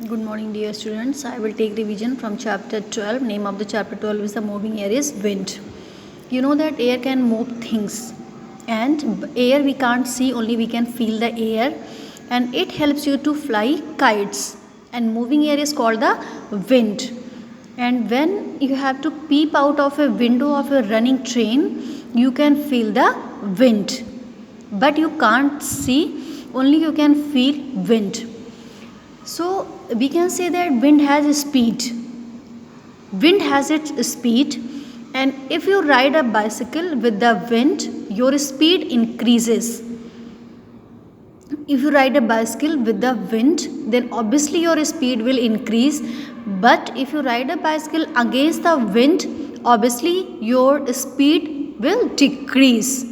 Good morning, dear students. I will take revision from chapter 12. Name of the chapter 12 is the moving air is wind. You know that air can move things, and air we can't see, only we can feel the air, and it helps you to fly kites. And moving air is called the wind. And when you have to peep out of a window of a running train, you can feel the wind, but you can't see, only you can feel wind. So we can say that wind has a speed. Wind has its speed, and if you ride a bicycle with the wind, your speed increases. If you ride a bicycle with the wind, then obviously your speed will increase. But if you ride a bicycle against the wind, obviously your speed will decrease.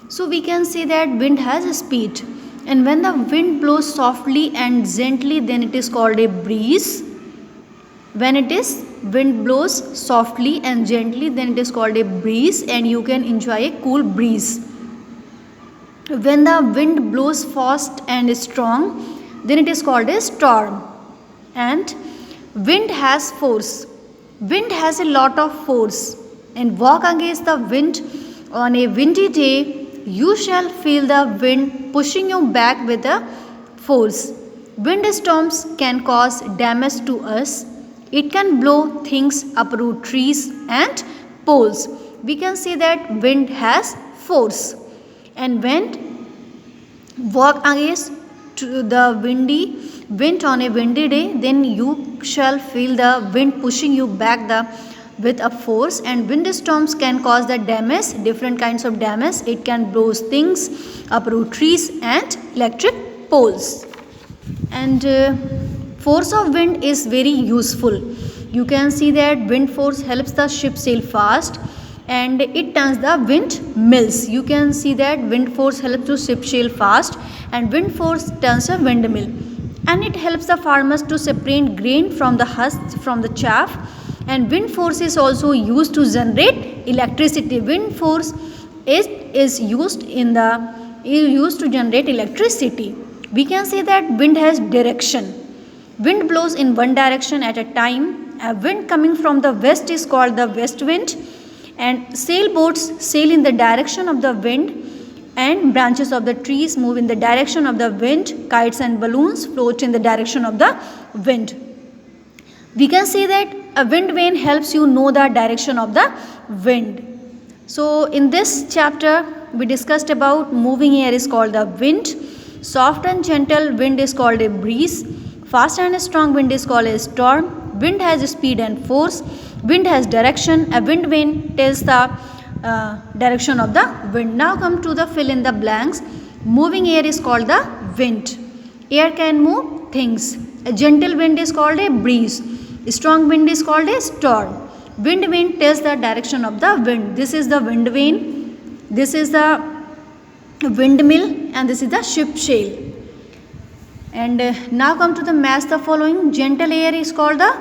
So we can say that wind has a speed. And when the wind blows softly and gently, then it is called a breeze. When wind blows softly and gently, then it is called a breeze, and you can enjoy a cool breeze. When the wind blows fast and strong, then it is called a storm. And wind has force. Wind has a lot of force, and walk against the wind on a windy day, you shall feel the wind pushing you back with a force. Windstorms can cause damage to us. It can blow things, uproot trees and poles. We can say that wind has force. And when walk against to the wind on a windy day, then you shall feel the wind pushing you back with a force. And windstorms can cause the damage, different kinds of damage. It can blow things, uproot trees and electric poles. And force of wind is very useful. You can see that wind force helps the ship sail fast, and it turns the windmills. You can see that wind force helps to ship sail fast, and wind force turns a windmill. And it helps the farmers to separate grain from the husk, from the chaff. And wind force is also used to generate electricity. Wind force is used to generate electricity. We can say that wind has direction. Wind blows in one direction at a time. A wind coming from the west is called the west wind. And sailboats sail in the direction of the wind, and branches of the trees move in the direction of the wind. Kites and balloons float in the direction of the wind. We can say that a wind vane helps you know the direction of the wind. So in this chapter we discussed about moving air is called the wind, soft and gentle wind is called a breeze, fast and strong wind is called a storm. Wind has speed and force. Wind has direction. A wind vane tells the direction of the wind. Now come to the fill in the blanks. Moving air is called the wind. Air can move things. A gentle wind is called a breeze. Strong wind is called a storm. Wind vane tells the direction of the wind. This is the wind vane, this is the windmill, and this is the ship sail. And now come to the match the following. Gentle air is called the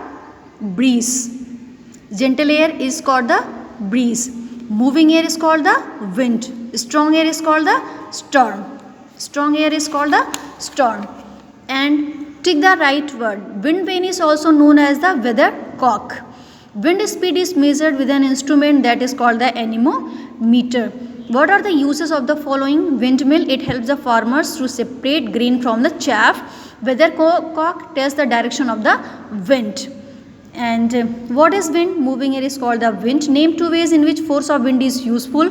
breeze. Gentle air is called the breeze. Moving air is called the wind. Strong air is called the storm. Strong air is called the storm. And tick the right word. Wind vane is also known as the weathercock. Wind speed is measured with an instrument that is called the anemometer. What are the uses of the following? Windmill, it helps the farmers to separate grain from the chaff. Weathercock tells the direction of the wind. And what is wind? Moving air is called the wind. Name two ways in which force of wind is useful.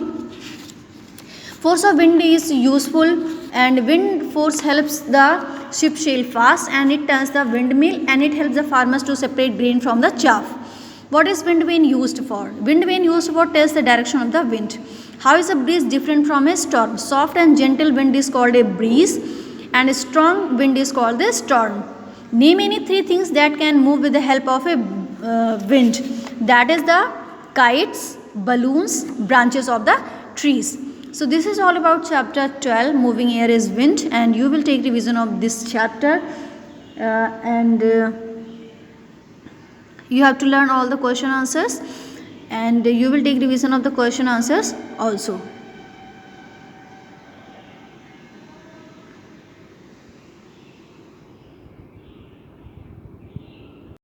Force of wind is useful, and wind force helps the ship sail fast, and it turns the windmill, and it helps the farmers to separate grain from the chaff. What is wind vane used for? Wind vane used for tells the direction of the wind. How is a breeze different from a storm? Soft and gentle wind is called a breeze, and a strong wind is called a storm. Name any three things that can move with the help of a wind. That is the kites, balloons, branches of the trees. So this is all about chapter 12, moving air is wind, and you will take revision of this chapter, and you have to learn all the question answers, and you will take revision of the question answers also.